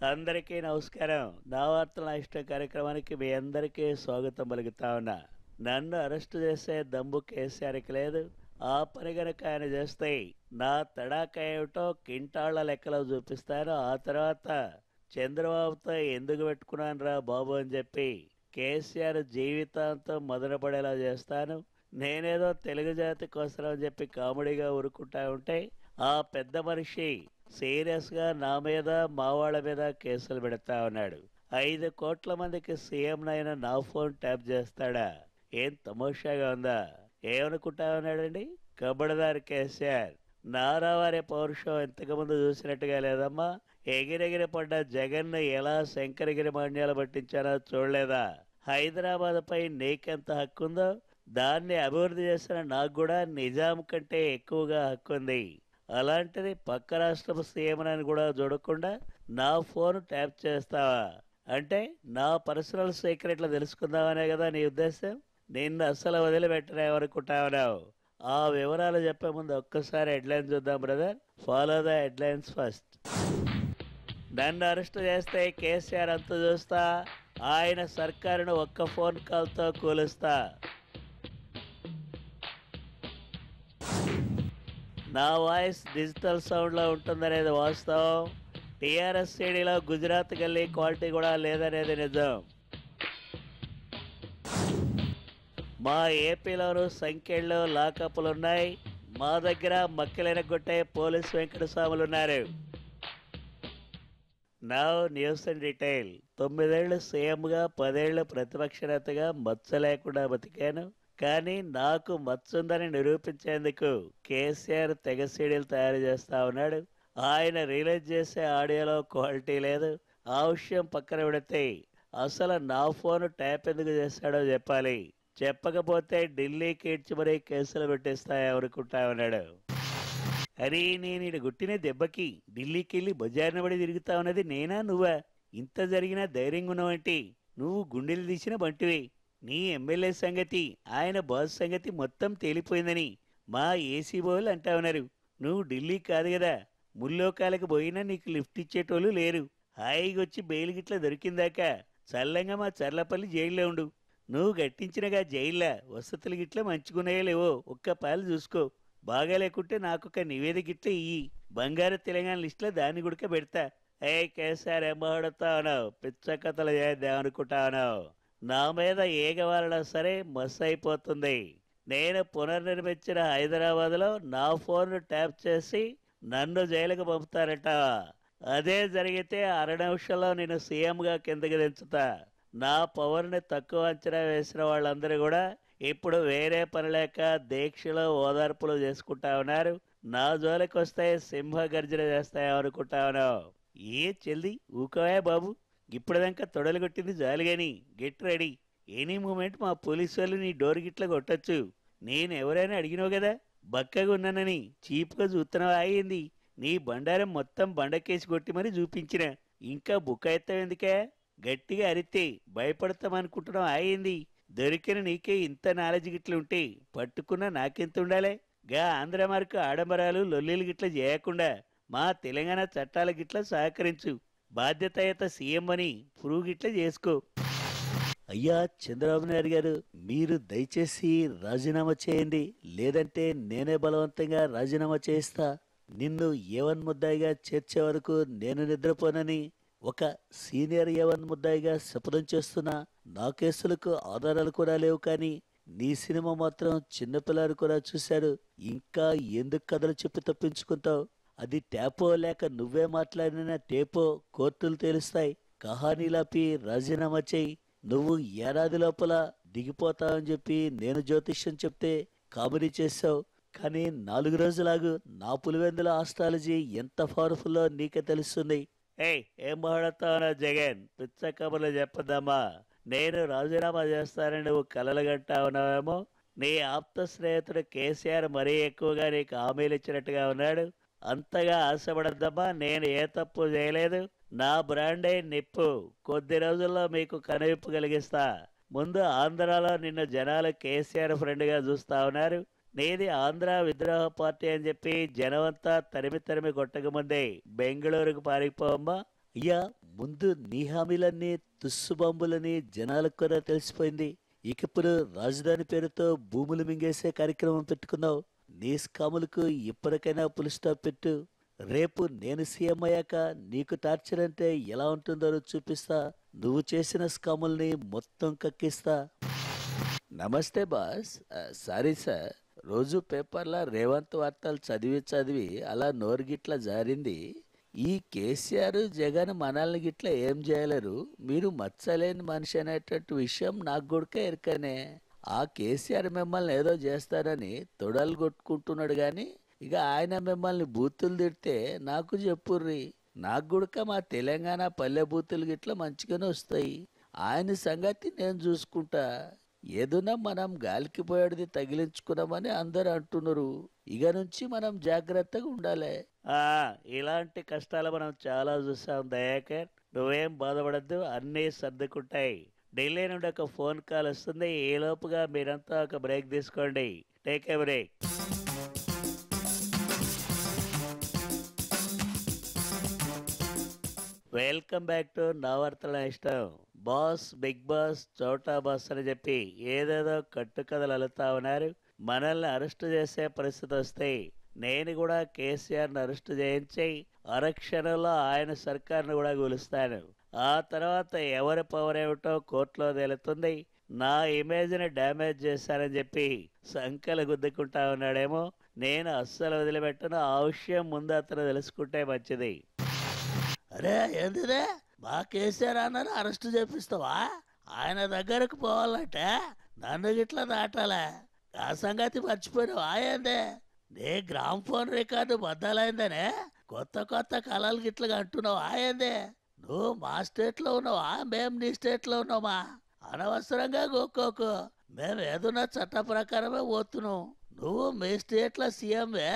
అందరికీ నమస్కారం. నా వార్తల నా ఇష్టం కార్యక్రమానికి మీ అందరికీ స్వాగతం పలుకుతా ఉన్నా. నన్ను అరెస్టు చేసే దమ్ము కేసీఆర్కి లేదు. ఆ పని గనక ఆయన చేస్తే నా తడాకా ఏమిటో కింటాళ్ల లెక్కలో చూపిస్తాను. ఆ తర్వాత చంద్రబాబుతో ఎందుకు పెట్టుకున్నాను రా బాబు అని చెప్పి కేసీఆర్ జీవితాంతం మదనపడేలా చేస్తాను. నేనేదో తెలుగు జాతి కోసం అని చెప్పి కామెడీగా ఊరుకుంటా ఉంటే ఆ పెద్ద మనిషి సీరియస్గా నా మీద మా వాళ్ళ మీద కేసులు పెడతా ఉన్నాడు. 5 కోట్ల మందికి సీఎంనైనా నా ఫోన్ ట్యాప్ చేస్తాడా? ఏం తమాషాగా ఉందా? ఏమనుకుంటా ఉన్నాడండి కబడ్దార్ కేసీఆర్. నారావారి పౌరుషం ఇంతకుముందు చూసినట్టుగా లేదమ్మా. ఎగిరెగిరి పడ్డ జగన్ను ఎలా శంకరగిరి మాన్యాలు పట్టించానో చూడలేదా? హైదరాబాద్ పై నీకెంత హక్కుందో దాన్ని అభివృద్ధి చేసిన నాకు కూడా నిజాం కంటే ఎక్కువగా హక్కుంది. అలాంటిది పక్క రాష్ట్రం సీఎంని కూడా చూడకుండా నా ఫోన్ ట్యాప్ చేస్తావా? అంటే నా పర్సనల్ సీక్రెట్లు తెలుసుకుందామనే కదా నీ ఉద్దేశం? నిన్ను అస్సలు వదిలిపెట్టలేమనుకుంటావు. ఆ వివరాలు చెప్పే ముందు ఒక్కసారి హెడ్లైన్స్ చూద్దాం brother. Follow the headlines first. నన్ను అరెస్ట్ చేస్తే కేసీఆర్ అంత చూస్తా, ఆయన సర్కారును ఒక్క ఫోన్ కాల్తో కూలుస్తా. నా వాయిస్ డిజిటల్ సౌండ్లో ఉంటుందనేది వాస్తవం. టీఆర్ఎస్ సీడీలో గుజరాత్ గల్లీ క్వాలిటీ కూడా లేదనేది నిజం. మా ఏపీలోనూ సంఖ్యల్లో లాకప్లు ఉన్నాయి. మా దగ్గర మక్కలెనగొట్టే పోలీసు వెంకటస్వాములు ఉన్నారు. Now news and detail. 9 ఏళ్ళు సీఎంగా 10 ఏళ్ళు ప్రతిపక్ష నేతగా మచ్చ లేకుండా బతికాను. కానీ నాకు మచ్చుందని నిరూపించేందుకు కేసీఆర్ తెగ సీడీలు తయారు చేస్తా ఉన్నాడు. ఆయన రిలీజ్ చేసే ఆడియోలో క్వాలిటీ లేదు. ఆ విషయం పక్కన పెడితే అసలు నా ఫోన్ ట్యాప్ ఎందుకు చేశాడో చెప్పాలి. చెప్పకపోతే ఢిల్లీకి ఇడ్చి మరీ కేసులు పెట్టిస్తాయనుకుంటా ఉన్నాడు. అరే నేను గుట్టిన దెబ్బకి ఢిల్లీకి వెళ్ళి బజార్న పడి తిరుగుతా ఉన్నది నేనా నువ్వా? ఇంత జరిగినా ధైర్యంగా ఉన్నావంటే నువ్వు గుండెలు తీసిన బంటివి. నీ ఎమ్మెల్యే సంగతి, ఆయన బాస్ సంగతి మొత్తం తేలిపోయిందని మా ఏసీ బోలు అంటా ఉన్నారు. నువ్వు ఢిల్లీ కాదు కదా, ముల్లోకాలకు పోయినా నీకు లిఫ్ట్ ఇచ్చేటోళ్ళు లేరు. హాయిగా వచ్చి బెయిల్ గిట్లా దొరికిందాక చల్లంగా మా చర్లపల్లి జైల్లో ఉండు. నువ్వు గట్టించినగా జైల్లో వసతులు గిట్లా మంచుకున్నాయో లేవో ఒక్క పాలు చూసుకో. బాగా లేకుంటే నాకొక నివేదిక గిట్ల ఇయ్యి. బంగారు తెలంగాణ లిస్టులో దాన్ని గుడక పెడతా. ఏ కేసీఆర్ ఏమాడుతా ఉన్నావు? పిచ్చ కథలు చేద్దామనుకుంటా ఉన్నావు? నా మీద ఏగవాలన్నా సరే మస్ అయిపోతుంది. నేను పునర్నిర్మించిన హైదరాబాద్లో నా ఫోన్ ట్యాప్ చేసి నన్ను జైలుకు పంపుతారట. అదే జరిగితే 6 నిమిషాల్లో నేను సీఎంగా కిందకి దించుతా. నా పవర్ని తక్కువ అంచనా వేసిన వాళ్ళందరూ కూడా ఇప్పుడు వేరే పని లేక దీక్షలో ఓదార్పులు చేసుకుంటా ఉన్నారు. నా జోలికి వస్తే సింహ గర్జన చేస్తాయనుకుంటా ఉన్నావు. ఏ చెల్లి ఊకోయా బాబు, ఇప్పటిదాకా తొడలు కొట్టింది జాలిగాని గెట్ రెడీ. ఎనీ మూమెంట్ మా పోలీసు వాళ్ళు నీ డోర్ గిట్ల కొట్టచ్చు. నేను ఎవరైనా అడిగినావు కదా బక్కగా ఉన్నానని చీప్గా చూస్తున్నావా? అయింది నీ బండారం మొత్తం బండకేసి కొట్టి మరి చూపించిన. ఇంకా బుక్క ఎత్తావెందుకే? గట్టిగా అరితే భయపడతామనుకుంటున్నావు? అయింది దొరికిన నీకే ఇంత నాలెడ్జ్ గిట్ల ఉంటే పట్టుకున్న నాకెంత ఉండాలి? గా ఆంధ్ర మార్కు ఆడంబరాలు లొల్లీలు గిట్ల చేయకుండా మా తెలంగాణ చట్టాల గిట్ల సహకరించు. బాధ్యతాయుత సీఎం అని ప్రూవ్ గిట్ల చేసుకో. అయ్యా చంద్రబాబు నాయుడు గారు, మీరు దయచేసి రాజీనామా చేయండి, లేదంటే నేనే బలవంతంగా రాజీనామా చేయిస్తా. నిన్ను ఏవన్ ముద్దాయిగా చేర్చే వరకు నేను నిద్రపోనని ఒక సీనియర్ ఏవన్ ముద్దాయిగా శపథం చేస్తున్నా. నా కేసులకు ఆధారాలు కూడా లేవు, కానీ నీ సినిమా మాత్రం చిన్నపిల్లాడు కూడా చూశాడు. ఇంకా ఎందుకు కథలు చెప్పి తప్పించుకుంటావు? అది ట్యాపో లేక నువ్వే మాట్లాడిన టేపో కోర్టులు తేలుస్తాయి. కహానీలాపి రాజీనామా చేయి. నువ్వు ఏడాది లోపల దిగిపోతావని చెప్పి నేను జ్యోతిష్యం చెప్తే కామెడీ చేశావు. కానీ 4 రోజులాగు. నా పులివెందుల ఆస్ట్రాలజీ ఎంత పవర్ఫుల్లో నీకే తెలుస్తుంది. ఏం మాట్లాడుతావునా జగన్? పిచ్చ కబుర్లు చెప్పదమ్మా. నేను రాజీనామా చేస్తానని నువ్వు కలలు గంటా ఉన్నావేమో. నీ ఆప్త స్నేహితుడు కేసీఆర్ మరీ ఎక్కువగా నీకు హామీలు ఇచ్చినట్టుగా ఉన్నాడు. అంతగా ఆశపడద్దమ్మా. నేను ఏ తప్పు చేయలేదు. నా బ్రాండే నిప్పు. కొద్ది రోజుల్లో మీకు కనువిప్పు కలిగిస్తా. ముందు ఆంధ్రాలో నిన్ను జనాలు కేసీఆర్ ఫ్రెండ్గా చూస్తా ఉన్నారు. నీది ఆంధ్ర విద్రోహ పార్టీ అని చెప్పి జనమంతా తరిమి తరిమి కొట్టకముందే బెంగళూరుకు పారిపోమ్మా. అయ్యా ముందు నీ హామీలన్నీ తుస్సుబాంబులని జనాలకు కూడా తెలిసిపోయింది. ఇకప్పుడు రాజధాని పేరుతో భూములు మింగేసే కార్యక్రమం పెట్టుకున్నావు. నీ స్కాములకు ఇప్పటికైనా పులి స్టాప్ పెట్టు. రేపు నేను సీఎం అయ్యాక నీకు టార్చర్ అంటే ఎలా ఉంటుందో చూపిస్తా. నువ్వు చేసిన స్కాముల్ని మొత్తం కక్కిస్తా. నమస్తే బాస్. సారీ సార్, రోజు పేపర్లో రేవంత్ వార్తలు చదివి చదివి అలా నోరు గిట్ల జారింది. ఈ కేసీఆర్ జగన్ మనల్ని గిట్ల ఏం చేయలేరు. మీరు మచ్చలేని మనిషి అనేటట్టు విషయం నాకు కూడా ఎరకనే. ఆ కేసీఆర్ మిమ్మల్ని ఏదో చేస్తారని తొడలు కొట్టుకుంటున్నాడు గాని ఇక ఆయన మిమ్మల్ని బూతులు తిడితే నాకు చెప్పుర్రి. నాకు కూడా మా తెలంగాణ పల్లె బూతులు గిట్ల మంచిగానే వస్తాయి. ఆయన సంగతి నేను చూసుకుంటా. ఏదున్నా మనం గాలికి పోయేది తగిలించుకున్నామని అందరు అంటున్నారు. ఇక నుంచి మనం జాగ్రత్తగా ఉండాలి. ఇలాంటి కష్టాలు మనం చాలా చూసాం దయాకర్. నువ్వేం బాధపడద్దు, అన్నీ సర్దుకుంటాయి. ఢిల్లీ నుండి ఒక ఫోన్ కాల్ వస్తుంది. ఈ లోపుగా మీరంతా ఒక బ్రేక్ తీసుకోండి. Take a break. Welcome back to నా వార్తల ఇష్టం. బాస్, బిగ్ బాస్, చోటా బాస్ అని చెప్పి ఏదేదో కట్టుకథలు అలుతా ఉన్నారు. మనల్ని అరెస్ట్ చేసే పరిస్థితి వస్తే నేను కూడా కేసీఆర్ని అరెస్ట్ చేయించి అరక్షణంలో ఆయన సర్కార్ను కూడా కూలుస్తాను. ఆ తర్వాత ఎవరి పవర్ ఏమిటో కోర్టులో తేలుతుంది. నా ఇమేజ్ని డ్యామేజ్ చేశారని చెప్పి సంకలు గుద్దుకుంటా ఉన్నాడేమో. నేను అస్సలు వదిలిపెట్టను. ఆ విషయం ముందు అతను తెలుసుకుంటే మంచిది. అరే ఏంటిదే, మా కేసీఆర్ అన్నని అరెస్ట్ చేపిస్తావా? ఆయన దగ్గరకు పోవాలంటే నన్ను గిట్లా దాటాలే. ఆ సంగతి మర్చిపోయినావా ఏందే? నీ గ్రామ్ ఫోన్ రికార్డు బద్దలైందనే కొత్త కొత్త కళలు గిట్లగా అంటున్నావు ఏందే? నువ్వు మా స్టేట్లో ఉన్నావా, మేము నీ స్టేట్లో ఉన్నామా? అనవసరంగా గోక్కోకు. మేము ఏదన్నా చట్ట ప్రకారమే పోతున్నావు. నువ్వు మీ స్టేట్లో సీఎంవే,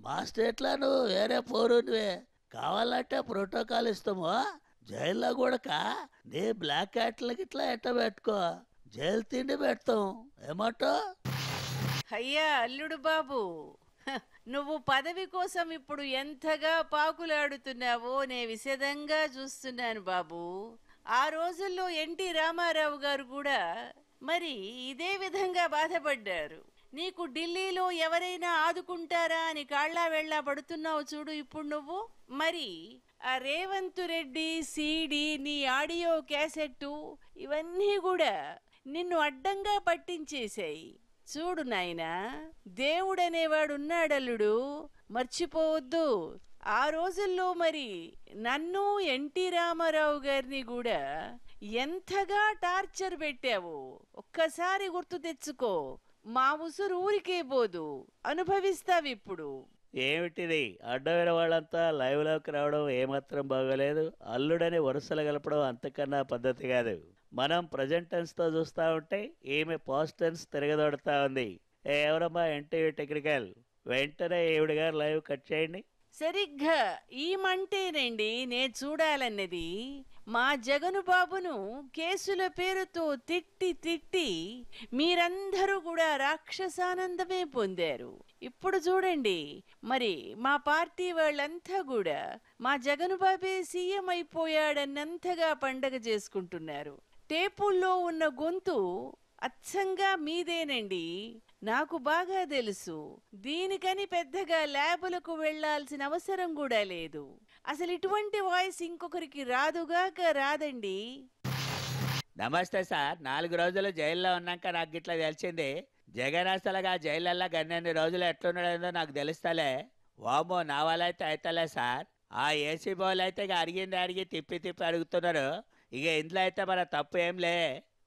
మా స్టేట్లో నువ్వు వేరే పౌరునివే. కావాలంటే ప్రోటోకాల్ ఇస్తాము. జైల్లో కూడా నీ బ్లాక్ క్యాట్లకి ఇట్లా ఎట్ట పెట్టుకో. జైలు తిండి పెడతాం. ఏమంటావు? అయ్యా అల్లుడు బాబు, నువ్వు పదవి కోసం ఇప్పుడు ఎంతగా పాకులాడుతున్నావో నే విశదంగా చూస్తున్నాను బాబు. ఆ రోజుల్లో ఎన్టీ రామారావు గారు కూడా మరి ఇదే విధంగా బాధపడ్డారు. నీకు ఢిల్లీలో ఎవరైనా ఆదుకుంటారా అని కాళ్ళ వెళ్ళా పడుతున్నావు చూడు ఇప్పుడు నువ్వు. మరి ఆ రేవంత్ రెడ్డి సీడీ, నీ ఆడియో క్యాసెట్టు ఇవన్నీ కూడా నిన్ను అడ్డంగా పట్టించేశాయి. చూడు నాయనా, దేవుడనేవాడు ఉన్నాడల్లుడు, మర్చిపోవద్దు. ఆ రోజుల్లో మరి నన్ను, ఎన్టీ రామారావు గారిని కూడా ఎంతగా టార్చర్ పెట్టావు ఒక్కసారి గుర్తు తెచ్చుకో. మా ఉసురు ఊరికే పోదు, అనుభవిస్తావిప్పుడు. ఏమిటిది? అడ్డమైన వాళ్ళంతా లైవ్లోకి రావడం ఏమాత్రం బాగోలేదు. అల్లుడని వరుసలు కలపడం అంతకన్నా పద్ధతి కాదు. మనం ప్రజెంట్ టెన్స్తో చూస్తూ ఉంటే ఈమె పాస్ట్ టెన్స్ తిరగదొడతా ఉంది. ఎవరమ్మా ఎన్టీవీ టెక్నికల్? వెంటనే ఈవిడ గారు లైవ్ కట్ చేయండి. సరిగ్గా ఈమంటేనండి నే చూడాలన్నది. మా జగను బాబును కేసుల పేరుతో తిట్టి తిట్టి మీరందరూ కూడా రాక్షసానందమే పొందారు. ఇప్పుడు చూడండి, మరి మా పార్టీ వాళ్ళంతా కూడా మా జగను బాబే సీఎం అయిపోయాడన్నంతగా పండగ చేసుకుంటున్నారు. టేపుల్లో ఉన్న గొంతు అచ్చంగా మీదేనండి, నాకు బాగా తెలుసు. దీనికని పెద్దగా ల్యాబులకు వెళ్లాల్సిన అవసరం కూడా లేదు. అసలు ఇటువంటి వాయిస్ ఇంకొకరికి రాదుగాక రాదండి. నమస్తే సార్. 4 రోజులు జైల్లో ఉన్నాక నాకు గిట్లా తెలిసింది. జగన్ అసలుగా జైలల్లో గన్నెన్ని రోజులు ఎట్లున్నాడో నాకు తెలుస్తలే. వామో, నా వాళ్ళైతే అయితలే సార్. ఆ ఏసీ బౌల్ అయితే ఇక అడిగి తిప్పి అడుగుతున్నారు. ఇక ఇంట్లో అయితే మన తప్పు ఏం లే.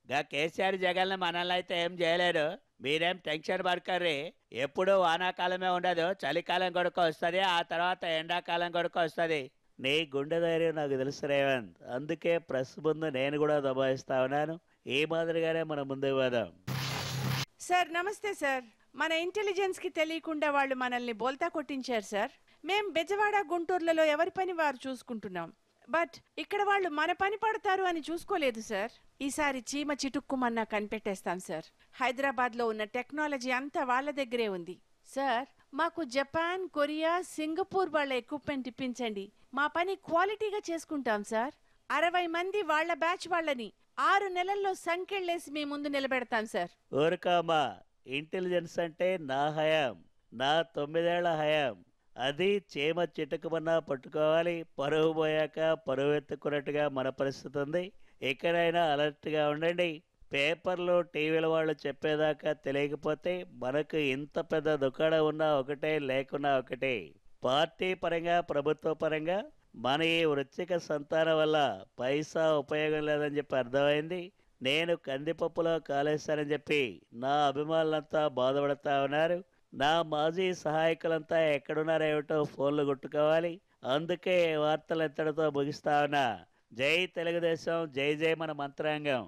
గా కేసీఆర్ జగన్ మనల్ని అయితే ఏం చేయలేరు. మీరేం టెన్షన్ పడకర్రి. ఎప్పుడు వానాకాలమే ఉండదు, చలికాలం కొడుకు వస్తుంది, ఆ తర్వాత ఎండాకాలం కొడుకు వస్తుంది. నీ గుండె ధైర్యం నాకు తెలుసు రేవంత్. అందుకే ప్రెస్ ముందు నేను కూడా దబాయిస్తా ఉన్నాను. ఈ మాదిరిగానే మనం ముందుకు పోదాం. సార్ నమస్తే సార్. మన ఇంటెలిజెన్స్ కి తెలియకుండా వాళ్ళు మనల్ని బోల్తా కొట్టించారు సార్. మేం బెజవాడ, గుంటూరులలో ఎవరి పని వారు చూసుకుంటున్నాం. బట్ ఇక్కడ వాళ్ళు మన పని పడతారు అని చూసుకోలేదు సార్. ఈసారి చీమ చిటుక్కుమన్నా కనిపెట్టేస్తాం సార్. హైదరాబాద్లో ఉన్న టెక్నాలజీ అంతా వాళ్ళ దగ్గరే ఉంది సార్. మాకు జపాన్, కొరియా, సింగపూర్ వాళ్ళ ఎక్విప్మెంట్ ఇప్పించండి. మా పని క్వాలిటీగా చేసుకుంటాం సార్. 60 మంది వాళ్ళ బ్యాచ్ వాళ్ళని 6 నెలల్లో సంకెళ్ళేసి మీ ముందు నిలబెడతాం సార్. ఊరుకోమా, ఇంటెలిజెన్స్ అంటే నా హయాం, నా 9 ఏళ్ల హయాం. అది చీమ చిటుకుమన్నా పట్టుకోవాలి, పరువు పోయాక పరువు ఎత్తుకున్నట్టుగా మన పరిస్థితి ఉంది. ఎక్కడైనా అలర్ట్గా ఉండండి. పేపర్లు టీవీల వాళ్ళు చెప్పేదాకా తెలియకపోతే మనకు ఇంత పెద్ద దుకాణం ఉన్నా ఒకటే, లేకున్నా ఒకటే. పార్టీ పరంగా, ప్రభుత్వ పరంగా మన ఈ వృశ్చిక సంతానం వల్ల పైసా ఉపయోగం లేదని చెప్పి అర్థమైంది. నేను కందిపప్పులో కాలేశానని చెప్పి నా అభిమానులంతా బాధపడతా ఉన్నారు. నా మాజీ సహాయకులంతా ఎక్కడున్నారేమిటో ఫోన్లు కొట్టుకోవాలి. అందుకే వార్తలు ఎంతటితో ముగిస్తా ఉన్నా. జై తెలుగుదేశం, జై జై మన మంత్రాంగం.